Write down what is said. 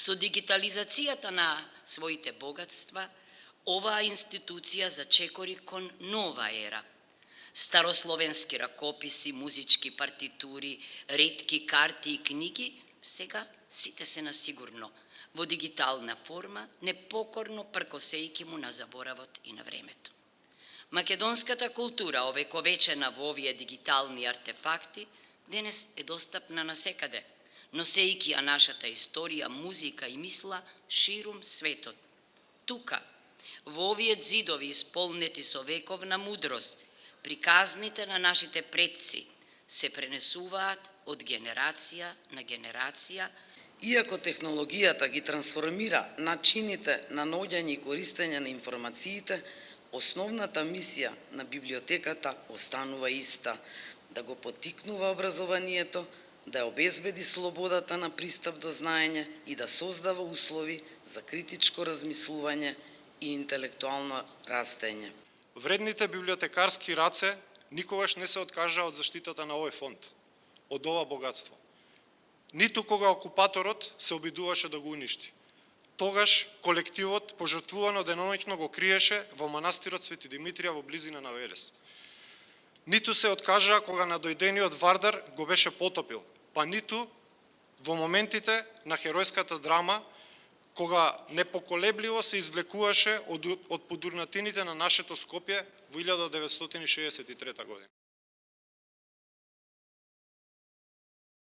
Со дигитализацијата на своите богатства, оваа институција зачекори кон нова ера. Старословенски ракописи, музички партитури, ретки карти и книги, сега сите се на сигурно, во дигитална форма, непокорно пркосејки му на заборавот и на времето. Македонската култура, овековечена во овие дигитални артефакти, денес е достапна насекаде, носејќи ја нашата историја, музика и мисла ширум светот. Тука, во овие ѕидови исполнети со вековна мудрост, приказните на нашите предци се пренесуваат од генерација на генерација. Иако технологијата ги трансформира начините на наоѓање и користење на информациите, основната мисија на библиотеката останува иста – да го поттикнува образованието, да ја обезбеди слободата на пристап до знаење и да создава услови за критичко размислување и интелектуално растење. Вредните библиотекарски раце никогаш не се откажаа од заштитата на овој фонд, од ова богатство. Ниту кога окупаторот се обидуваше да го уништи. Тогаш колективот пожртвувано деноноќно го криеше во манастирот Свети Димитрија во близина на Велес. Ниту се откажаа кога надојдениот Вардар го беше потопил, па ниту во моментите на херојската драма, кога непоколебливо се извлекуваше од подурнатините на нашето Скопје во 1963 година.